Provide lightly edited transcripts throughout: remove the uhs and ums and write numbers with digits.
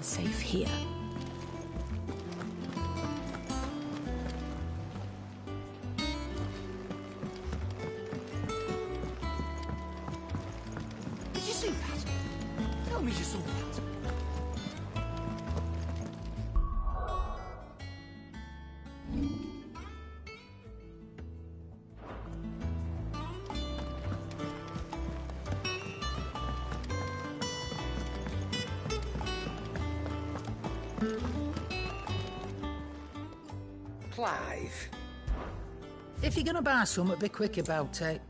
safe here. Did you see that? Tell me you saw that. Clive. If you're gonna buy something, be quick about it.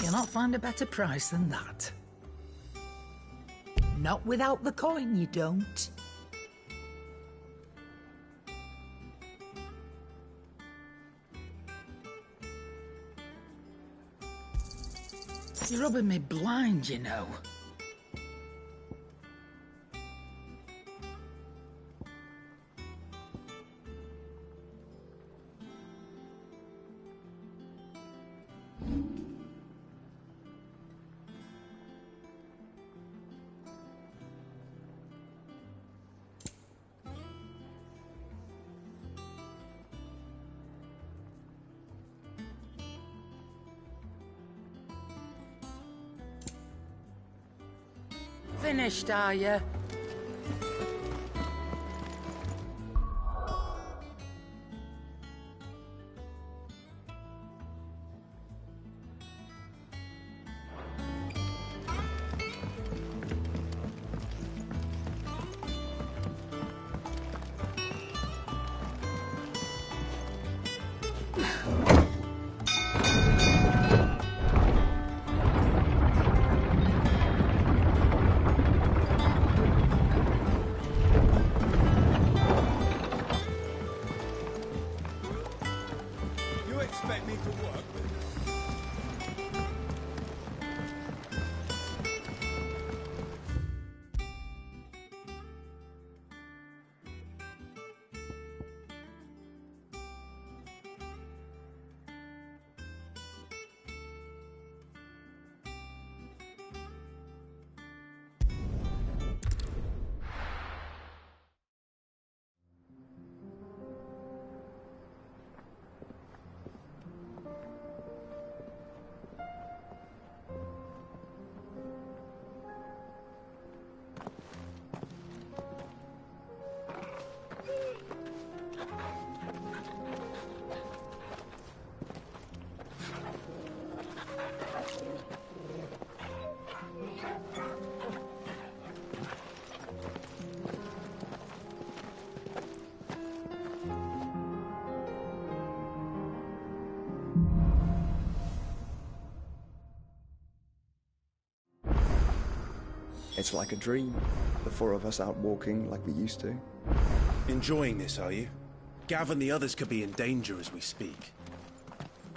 You'll not find a better price than that. Not without the coin, you don't. You're rubbing me blind, you know. Finished, are you? Expect me to work with It's like a dream. The four of us out walking like we used to. Enjoying this, are you? Gav and the others could be in danger as we speak.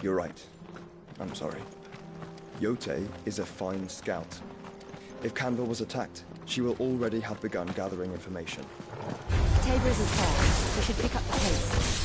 You're right. I'm sorry. Yote is a fine scout. If Candle was attacked, she will already have begun gathering information. Tabors is far. We should pick up the pace.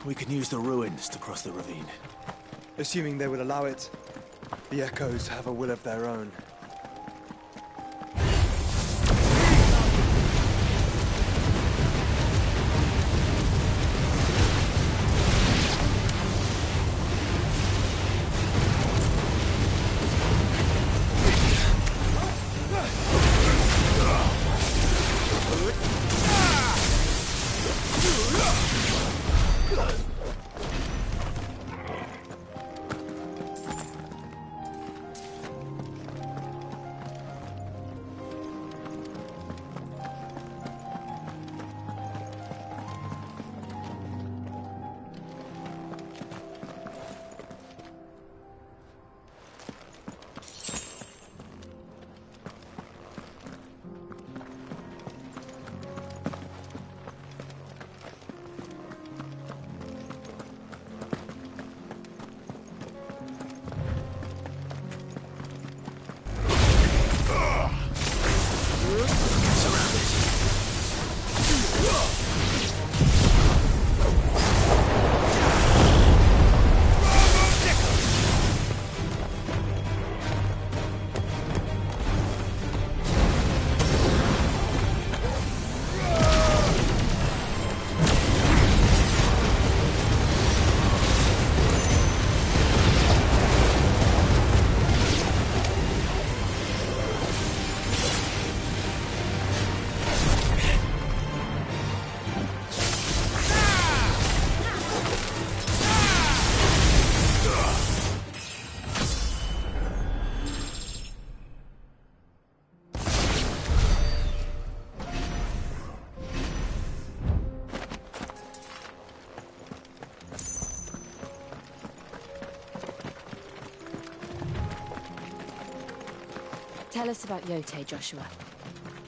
We can use the ruins to cross the ravine. Assuming they will allow it, the Echoes have a will of their own. Tell us about Yote, Joshua.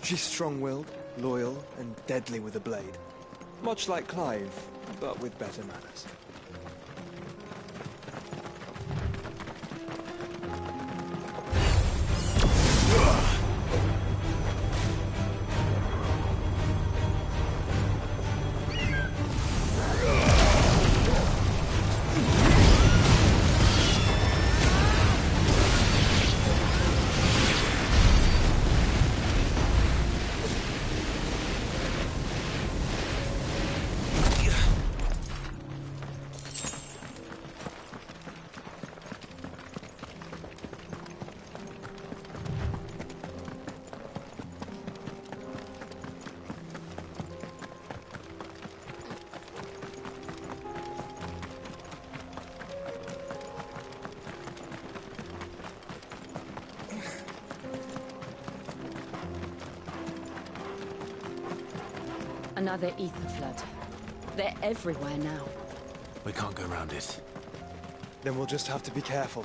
She's strong-willed, loyal, and deadly with a blade. Much like Clive, but with better manners. Another ether flood. They're everywhere now. We can't go around it. Then we'll just have to be careful.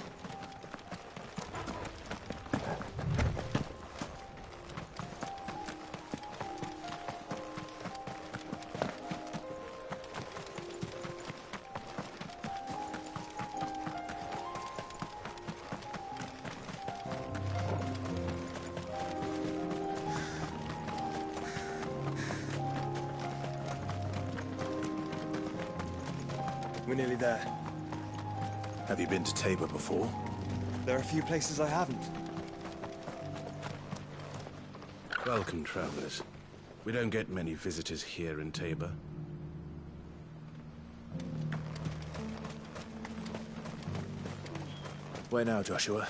We're nearly there. Have you been to Tabor before? There are a few places I haven't. Welcome, travelers. We don't get many visitors here in Tabor. Where now, Joshua?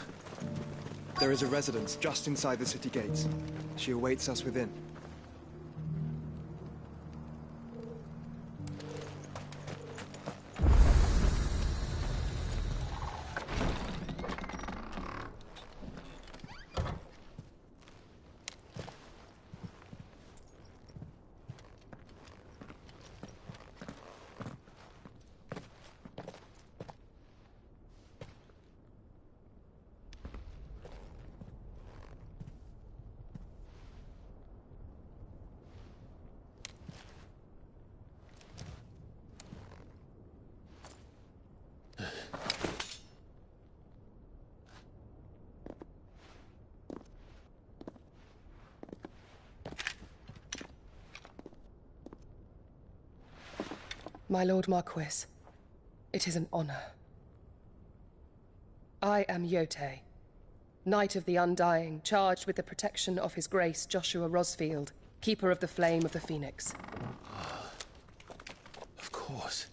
There is a residence just inside the city gates. She awaits us within. My Lord Marquis, it is an honor. I am Yote, Knight of the Undying, charged with the protection of His Grace Joshua Rosfield, Keeper of the Flame of the Phoenix. Of course.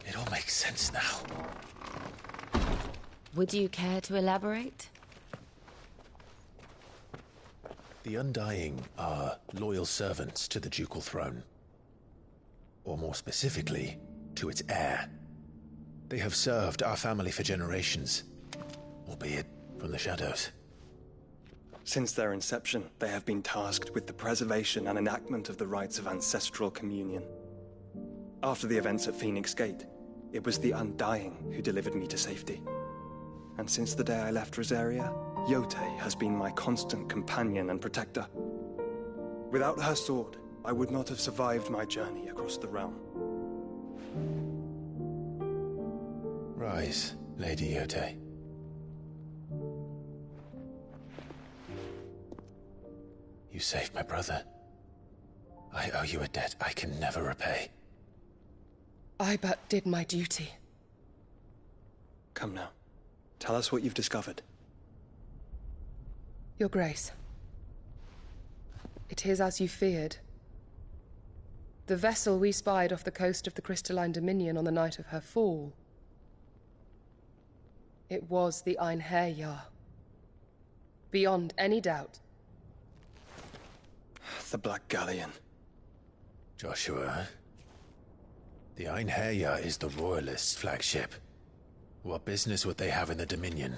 It all makes sense now. Would you care to elaborate? The Undying are loyal servants to the ducal throne. Or more specifically, to its heir. They have served our family for generations, albeit from the shadows. Since their inception, they have been tasked with the preservation and enactment of the rites of ancestral communion. After the events at Phoenix Gate, it was the Undying who delivered me to safety. And since the day I left Rosaria, Yote has been my constant companion and protector. Without her sword, I would not have survived my journey across the realm. Rise, Lady Yote. You saved my brother. I owe you a debt I can never repay. I but did my duty. Come now. Tell us what you've discovered. Your Grace. It is as you feared. The vessel we spied off the coast of the Crystalline Dominion on the night of her fall. It was the Einherjar. Beyond any doubt. The Black Galleon. Joshua, the Einherjar is the Royalists' flagship. What business would they have in the Dominion?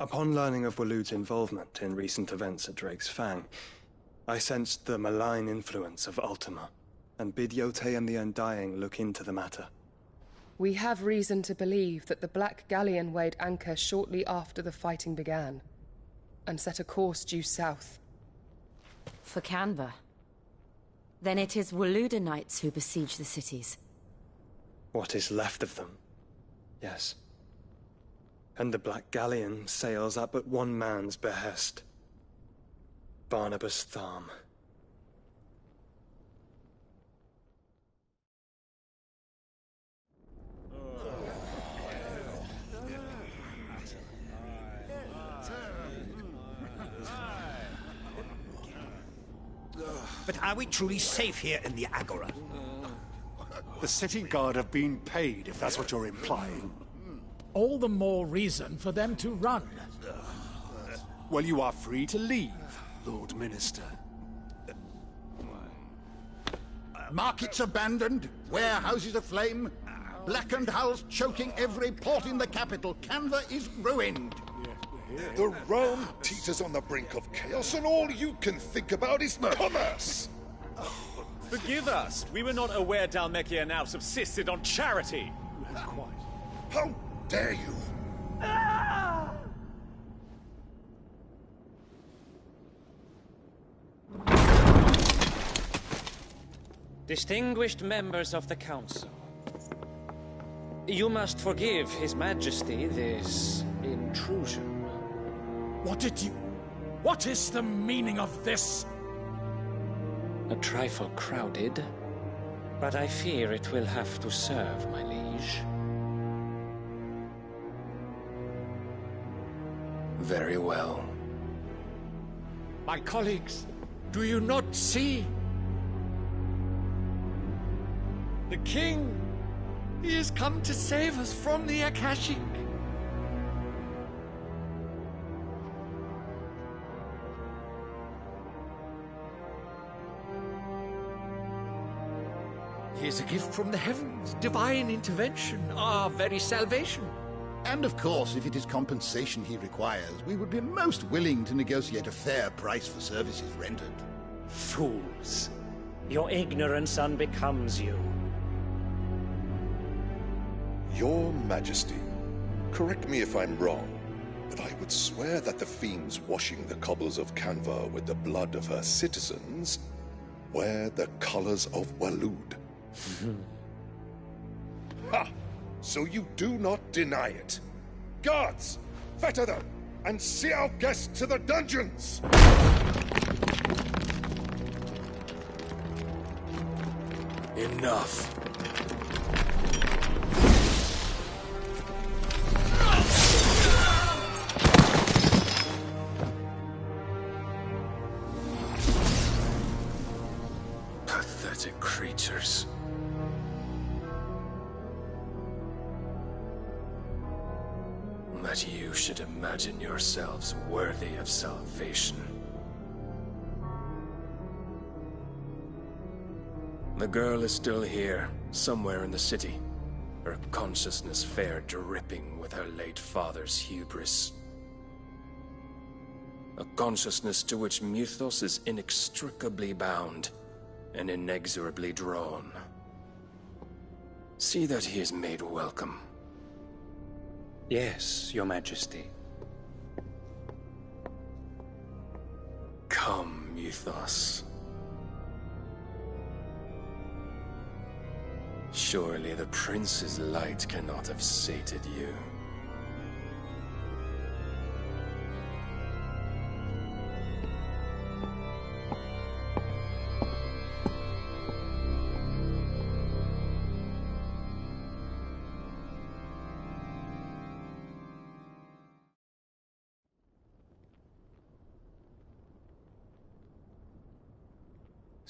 Upon learning of Waloed's involvement in recent events at Drake's Fang, I sensed the malign influence of Ultima, and bid Yote and the Undying look into the matter. We have reason to believe that the Black Galleon weighed anchor shortly after the fighting began, and set a course due south. For Canva. Then it is Waluda knights who besiege the cities. What is left of them? Yes. And the Black Galleon sails at but one man's behest. Barnabas Tharm. But are we truly safe here in the Agora? The city guard have been paid, if that's what you're implying. All the more reason for them to run. Well, you are free to leave, Lord Minister. Markets abandoned, warehouses aflame, blackened hulls choking every port in the capital. Canva is ruined. The realm teeters on the brink of chaos, and all you can think about is commerce! Forgive us! We were not aware Dhalmekia now subsisted on charity! How dare you! Distinguished members of the Council, you must forgive His Majesty this intrusion. What is the meaning of this? A trifle crowded, but I fear it will have to serve, my liege. Very well. My colleagues, do you not see? The king! He has come to save us from the Akashic! He is a gift from the heavens, divine intervention, our very salvation. And of course, if it is compensation he requires, we would be most willing to negotiate a fair price for services rendered. Fools! Your ignorance unbecomes you. Your Majesty, correct me if I'm wrong, but I would swear that the fiends washing the cobbles of Canva with the blood of her citizens wear the colors of Walud. Ha! So you do not deny it. Guards, fetter them, and see our guests to the dungeons! Enough. Pathetic creatures. That you should imagine yourselves worthy of salvation. The girl is still here, somewhere in the city. Her consciousness fair dripping with her late father's hubris. A consciousness to which Mythos is inextricably bound and inexorably drawn. See that he is made welcome. Yes, Your Majesty. Come, Mythos. Surely the prince's light cannot have sated you.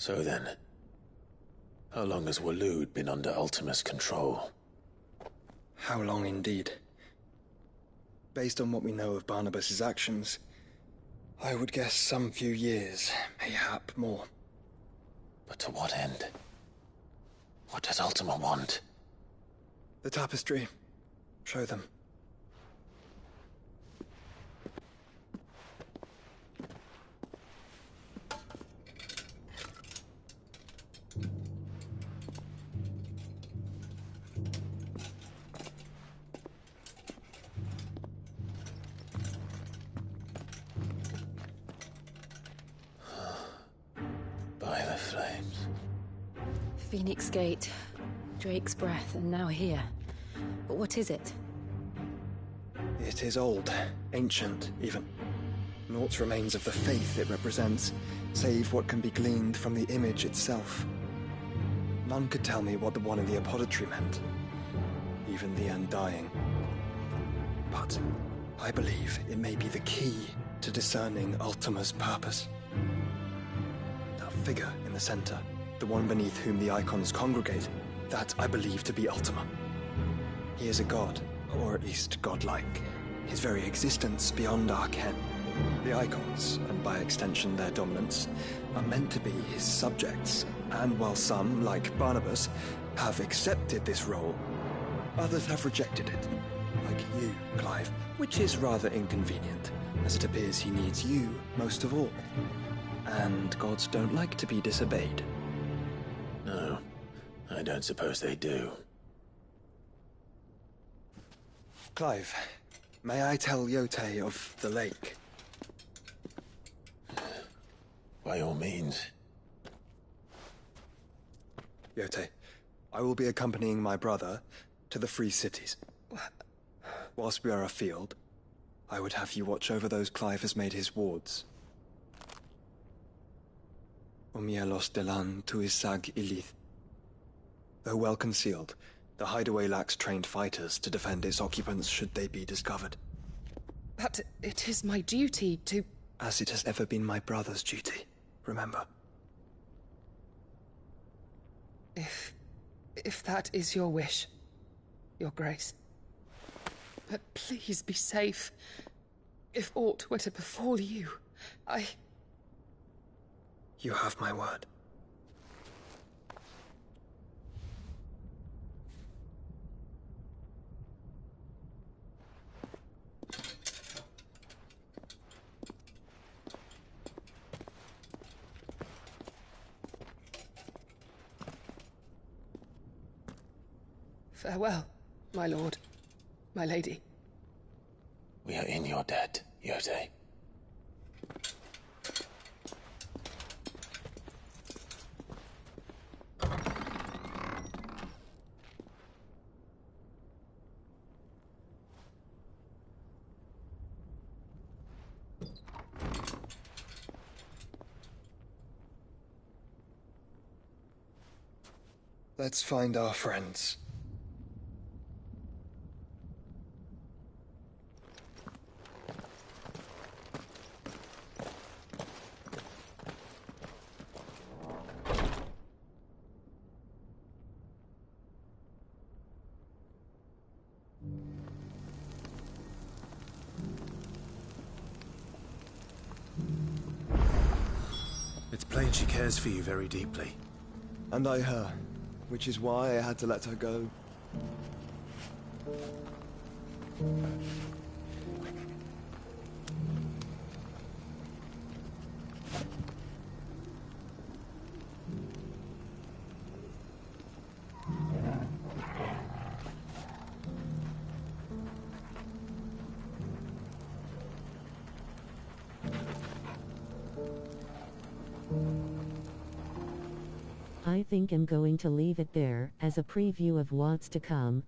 So then, how long has Walud been under Ultima's control? How long indeed? Based on what we know of Barnabas's actions, I would guess some few years, mayhap more. But to what end? What does Ultima want? The tapestry. Show them. Phoenix Gate, Drake's Breath, and now here. But what is it? It is old, ancient, even. Naught remains of the faith it represents, save what can be gleaned from the image itself. None could tell me what the one in the apothecary meant, even the Undying. But I believe it may be the key to discerning Ultima's purpose. That figure in the center, the one beneath whom the icons congregate, that I believe to be Ultima. He is a god, or at least godlike, his very existence beyond our ken. The icons, and by extension their dominants, are meant to be his subjects, and while some, like Barnabas, have accepted this role, others have rejected it. Like you, Clive, which is rather inconvenient, as it appears he needs you most of all. And gods don't like to be disobeyed. No, I don't suppose they do. Clive, may I tell Yote of the lake? By all means. Yote, I will be accompanying my brother to the Free Cities. Whilst we are afield, I would have you watch over those Clive has made his wards. Omielos delan tuisag ilith. Though well concealed, the hideaway lacks trained fighters to defend its occupants should they be discovered. But it is my duty to... As it has ever been my brother's duty, remember. If that is your wish, Your Grace. But please be safe. If aught were to befall you, You have my word. Farewell, my lord, my lady. We are in your debt, Yote. Let's find our friends. It's plain she cares for you very deeply. And I her, which is why I had to let her go. I think I'm going to leave it there, as a preview of what's to come.